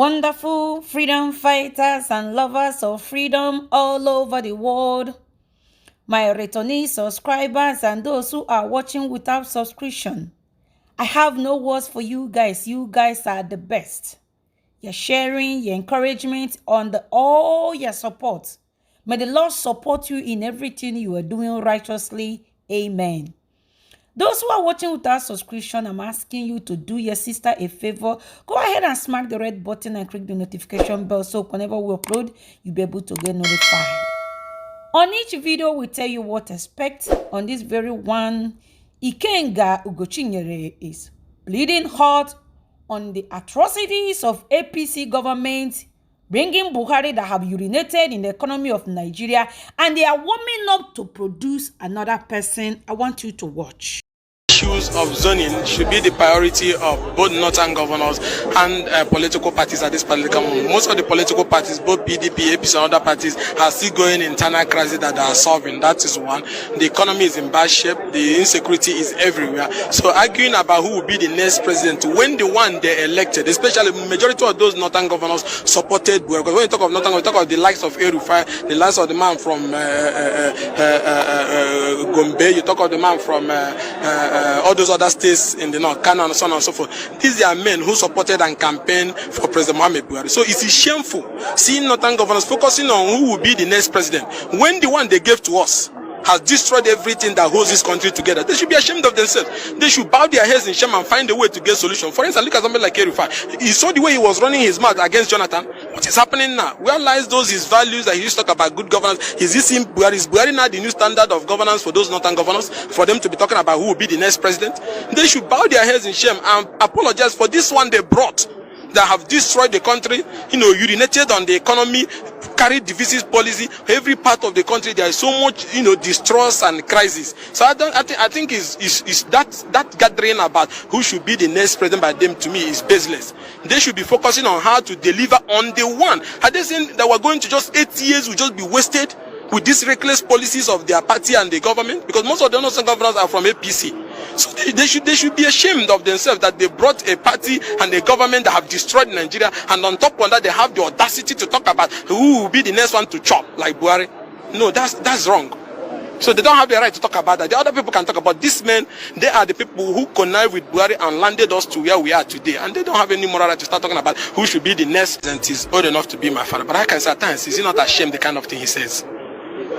Wonderful freedom fighters and lovers of freedom all over the world. My returnee subscribers and those who are watching without subscription. I have no words for you guys. You guys are the best. Your sharing, your encouragement, all your support. May the Lord support you in everything you are doing righteously. Amen. Those who are watching without subscription, I'm asking you to do your sister a favor. Go ahead and smack the red button and click the notification bell so whenever we upload, you'll be able to get notified. On each video, we tell you what to expect. On this very one, Ikenga Ugochinyere is bleeding hot on the atrocities of APC government, bringing Buhari that have urinated in the economy of Nigeria, and they are warming up to produce another person. I want you to watch. Issues of zoning should be the priority of both northern governors and political parties at this political moment. Most of the political parties, both PDP, APC and other parties, are still going internal crisis that they are solving. That is one. The economy is in bad shape. The insecurity is everywhere. So arguing about who will be the next president when the one they elected, especially the majority of those northern governors supported Buhari. Because when you talk of northern, we talk of the likes of Erufai, the likes of the man from Gombe, you talk of the man from all those other states in the north, Kanu and so on and so forth. These are men who supported and campaigned for President Muhammad Buhari. So it is shameful seeing northern governors focusing on who will be the next president when the one they gave to us has destroyed everything that holds this country together. They should be ashamed of themselves. They should bow their heads in shame and find a way to get solution. For instance, look at somebody like Erufai. You saw the way he was running his mouth against Jonathan. What is happening now? Where lies those his values that he used to talk about good governance? Is Buhari now the new standard of governance for those northern governors? For them to be talking about who will be the next president? They should bow their heads in shame and apologize for this one they brought that have destroyed the country, urinated on the economy, carried divisive policy. Every part of the country there is so much, distrust and crisis. So I think is that gathering about who should be the next president by them, to me, is baseless. They should be focusing on how to deliver on the one. Are they saying that we're going to just 8 years will just be wasted with these reckless policies of their party and the government? Because most of the northern governors are from APC. So they should be ashamed of themselves that they brought a party and a government that have destroyed Nigeria, and on top of that they have the audacity to talk about who will be the next one to chop, like Buhari. No, that's wrong. So they don't have the right to talk about that. The other people can talk about these men. They are the people who connived with Buhari and landed us to where we are today. And they don't have any moral right to start talking about who should be the next president. He's old enough to be my father. But I can say at times, is he not ashamed the kind of thing he says?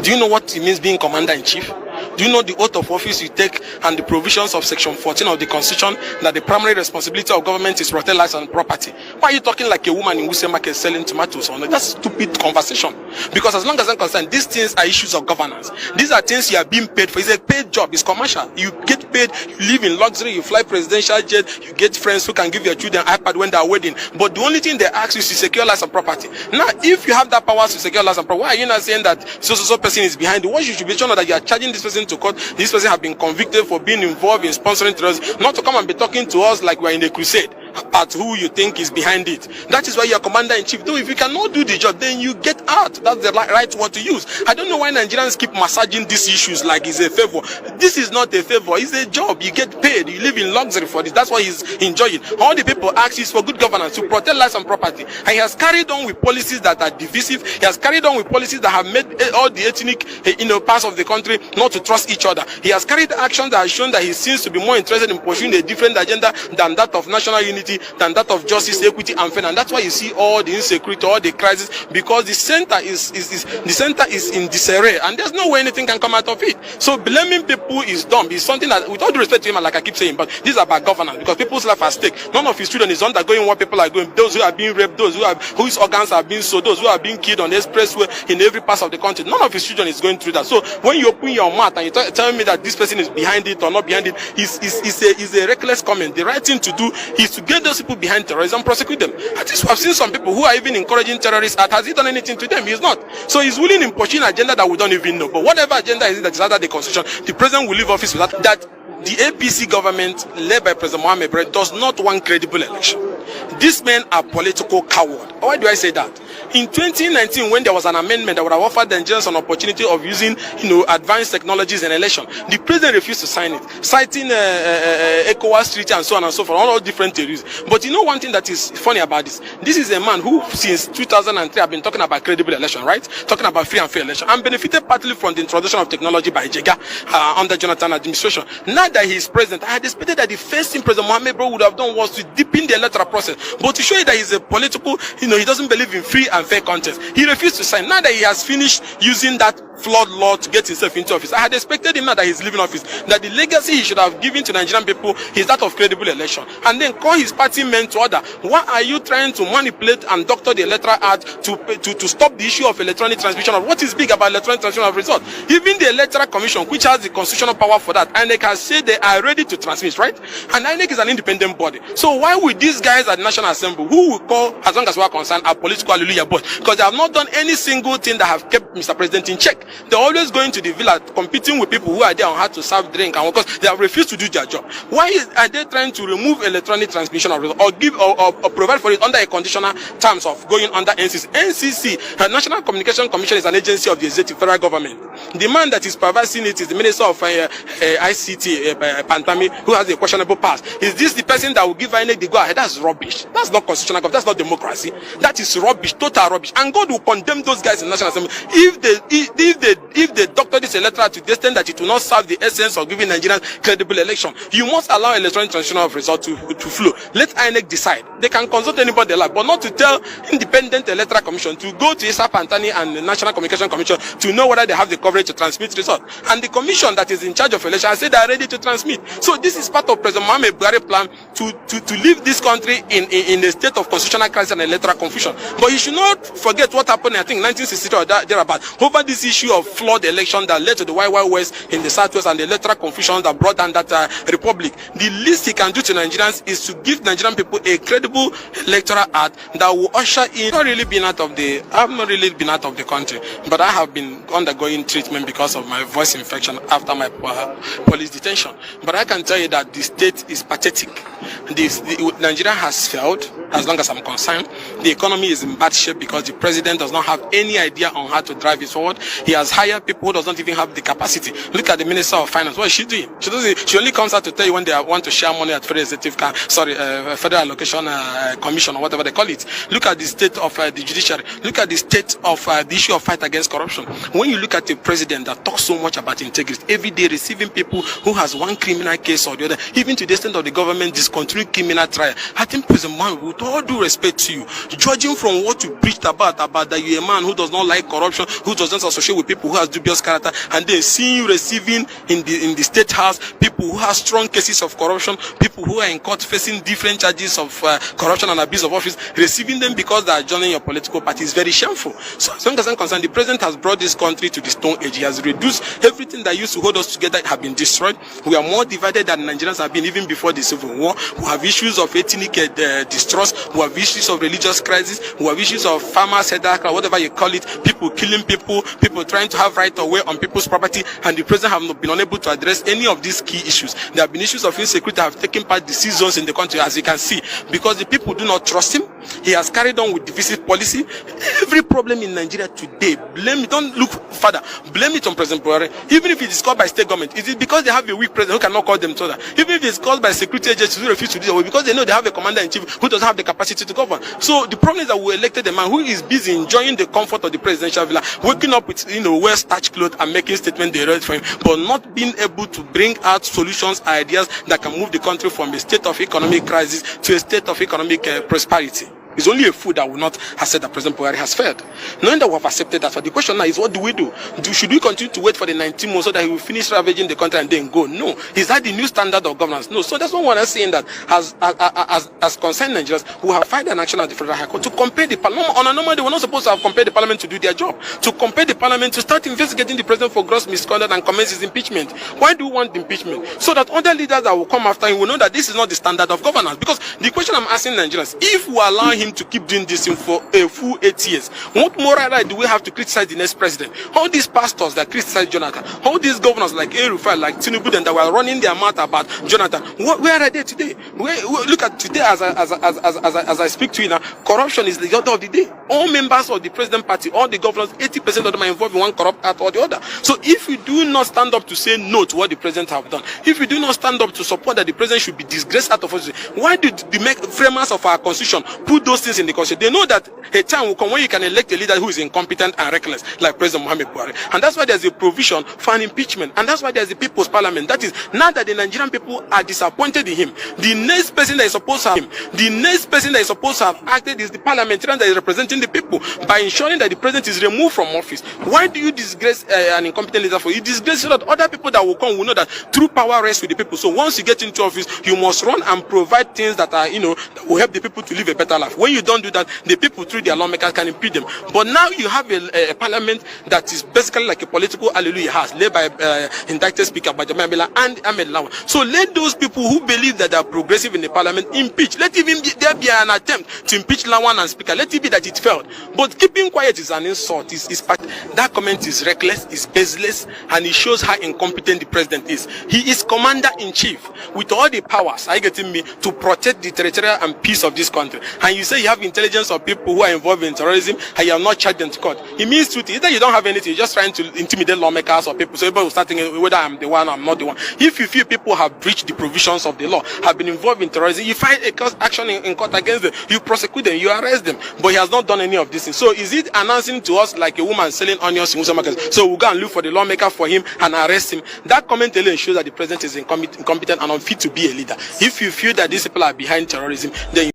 Do you know what it means being commander-in-chief? Do you know the oath of office you take and the provisions of section 14 of the constitution that the primary responsibility of government is to protect lives and property? Why are you talking like a woman in Wuse Market selling tomatoes? That's stupid conversation. Because as long as I'm concerned, these things are issues of governance. These are things you are being paid for. It's a paid job. It's commercial. You get paid. You live in luxury. You fly presidential jet. You get friends who can give your children iPad when they are wedding. But the only thing they ask you is to secure lives and property. Now, if you have that power to secure lives and property, why are you not saying that so person is behind it? What you should be sure that you are charging this person to court. This person have been convicted for being involved in sponsoring terrorism, not to come and be talking to us like we're in a crusade about who you think is behind it. That is why you're commander-in-chief. Though if you cannot do the job, then you get out. That's the right word to use. I don't know why Nigerians keep massaging these issues like it's a favor. This is not a favor. It's a job. You get paid. You live in luxury for this. That's why he's enjoying. All the people ask is for good governance, to protect lives and property. And he has carried on with policies that are divisive. He has carried on with policies that have made all the ethnic parts of the country not to trust each other. He has carried actions that have shown that he seems to be more interested in pursuing a different agenda than that of national unity, than that of justice, equity, and fairness. And that's why you see all the insecurity, all the crisis, because the center is in disarray, and there's no way anything can come out of it. So blaming people is dumb. It's something that, with all due respect to him, like I keep saying, but this is about governance, because people's life at stake. None of his children is undergoing what people are going. Those who are being raped, those whose organs are being sold, those who are being killed on the expressway in every part of the country. None of his children is going through that. So when you open your mouth and you tell me that this person is behind it or not behind it, is a reckless comment. The right thing to do is to get those people behind terrorism, prosecute them. At least I've seen some people who are even encouraging terrorists. Has he done anything to them? He's not. So he's willing in pushing an agenda that we don't even know. But whatever agenda is it that is under the constitution, the president will leave office with that. The APC government, led by President Muhammad Buhari, does not want credible election. These men are political cowards. Why do I say that? In 2019, when there was an amendment that would have offered the Nigerians an opportunity of using, advanced technologies in election, the president refused to sign it, citing ECOWAS treaty and so on and so forth, all different theories. But one thing that is funny about this is a man who since 2003 have been talking about credible election, right? Talking about free and fair election, and benefited partly from the introduction of technology by Jega under Jonathan administration. Now that he is president, I had expected that the first thing President Mohammed would have done was to deepen the electoral process, but to show you that he's a political, he doesn't believe in free and fair contest. He refused to sign. Now that he has finished using that flawed law to get himself into office, I had expected him, now that he's leaving office, that the legacy he should have given to Nigerian people is that of credible election, and then call his party men to order. Why are you trying to manipulate and doctor the electoral act to stop the issue of electronic transmission of what is big about electronic transmission of results? Even the Electoral Commission, which has the constitutional power for that, INEC has said they are ready to transmit, right? And INEC is an independent body. So why would these guys at the National Assembly, who we call, as long as we are concerned, are political hallelujah boys, because they have not done any single thing that have kept Mr. President in check. They're always going to the villa, competing with people who are there on how to serve drink, and because they have refused to do their job. Why are they trying to remove electronic transmission of results, or give or provide for it under a conditional terms of going under NCC? NCC, National Communication Commission, is an agency of the executive federal government. The man that is supervising it is the Minister of ICT, Pantami, who has a questionable past. Is this the person that will give INEC the go ahead? That's rubbish. That's not constitutional government. That's not democracy. That is rubbish, total rubbish. And God will condemn those guys in the National Assembly if they doctor this electoral to the extent that it will not serve the essence of giving Nigerians credible election. You must allow electronic transmission of results to flow. Let INEC decide. They can consult anybody they like, but not to tell independent electoral commission to go to Issa Pantani and the National Communication Commission to know whether they have the coverage to transmit results. And the commission that is in charge of election has said they are ready to transmit. So this is part of President Mohammed Buhari plan to leave this country in a state of constitutional crisis and electoral confusion. But you should not forget what happened, I think, 1963 or thereabout, over this issue of flawed election that led to the Wild West in the Southwest and the electoral confusion that brought down that republic. The least he can do to Nigerians is to give Nigerian people a credible electoral act that will usher in. I have not really been out of the country, but I have been undergoing treatment because of my voice infection after my police detention. But I can tell you that the state is pathetic. Nigeria has failed, as long as I'm concerned. The economy is in bad shape because the president does not have any idea on how to drive it forward. He has hired people who does not even have the capacity. Look at the Minister of Finance. What is she doing? She only comes out to tell you when they want to share money at Federal Allocation Commission or whatever they call it. Look at the state of the judiciary. Look at the state of the issue of fight against corruption. When you look at a president that talks so much about integrity, every day receiving people who has one criminal case or the other, even to the extent of the government discontinuing criminal trial, I think President Man, with all due respect to you, judging from what you preached about that you're a man who does not like corruption, who does not associate with people who has dubious character, and then seeing you receiving in the state house people who have strong cases of corruption, people who are in court facing different charges of corruption and abuse of office, receiving them because they are joining your political party is very shameful. So as long as I'm concerned, the president has brought this country to the stone age. He has reduced everything that used to hold us together have been destroyed. We are more divided than Nigerians have been even before the Civil War. We have issues of ethnic distrust. We have issues of religious crisis. We have issues of farmers, whatever you call it, people killing people trying to have right of way on people's property, and the president have not been unable to address any of these key issues. There have been issues of insecurity that have taken part decisions in the country, as you can see, because the people do not trust him. He has carried on with divisive policy. Every problem in Nigeria today, blame it, don't look further, blame it on President Buhari. Even if it is caused by state government, is it because they have a weak president who cannot call them to order? Even if it is caused by security agencies who refuse to do that, because they know they have a commander-in-chief who doesn't have the capacity to govern. So the problem is that we elected a man who is busy enjoying the comfort of the presidential villa, waking up with well-starched clothes and making statements they read for him, but not being able to bring out solutions, ideas that can move the country from a state of economic crisis to a state of economic prosperity. It's only a fool that will not have said that President Buhari has failed. Knowing that we have accepted that, but the question now is, what do we do? Should we continue to wait for the 19 months so that he will finish ravaging the country and then go? No. Is that the new standard of governance? No. So that's what we're saying, that as concerned Nigerians, who have filed an action at the Federal High Court to compel the parliament. On a normal day, we're not supposed to have compared the parliament to do their job. To compel the parliament to start investigating the president for gross misconduct and commence his impeachment. Why do we want impeachment? So that other leaders that will come after him will know that this is not the standard of governance. Because the question I'm asking Nigerians, if we allow him him to keep doing this thing for a full 8 years? What moral right do we have to criticize the next president? All these pastors that criticize Jonathan, all these governors like Erufai, like Tinubu, that were running their mouth about Jonathan, where are they today? Look at today as I speak to you now, corruption is the order of the day. All members of the president party, all the governors, 80% of them are involved in one corrupt act or the other. So if you do not stand up to say no to what the president have done, if you do not stand up to support that the president should be disgraced out of office, why did the framers of our constitution put those things in the constitution? They know that a time will come when you can elect a leader who is incompetent and reckless, like President Muhammad Buhari. And that's why there's a provision for an impeachment. And that's why there's a people's parliament. That is, now that the Nigerian people are disappointed in him, the next person that is supposed to have him, the next person that is supposed to have acted is the parliamentarian that is representing the people by ensuring that the president is removed from office. Why do you disgrace an incompetent leader for? You disgrace so that other people that will come will know that true power rests with the people. So once you get into office, you must run and provide things that are, that will help the people to live a better life. When you don't do that, the people through their lawmakers can impede them. But now you have a parliament that is basically like a political hallelujah house led by indicted speaker Bajamabila and Ahmed Lawan. So let those people who believe that they are progressive in the parliament impeach. Let even there be an attempt to impeach Lawan and speaker. Let it be that it failed. But keeping quiet is an insult. That comment is reckless, is baseless, and it shows how incompetent the president is. He is commander-in-chief with all the powers, are you getting me, to protect the territorial and peace of this country. And you say you have intelligence of people who are involved in terrorism and you have not charged them to court. It means truth. Either you don't have anything, you're just trying to intimidate lawmakers or people. So people will start thinking whether I'm the one or I'm not the one. If you feel people have breached the provisions of the law, have been involved in terrorism, you find a cause action in court against them, you prosecute them, you arrest them. But he has not done any of this thing. So is it announcing to us like a woman selling onions in Musa markets? So we'll go and look for the lawmaker for him and arrest him. That comment alone shows that the president is incompetent and unfit to be a leader. If you feel that these people are behind terrorism, then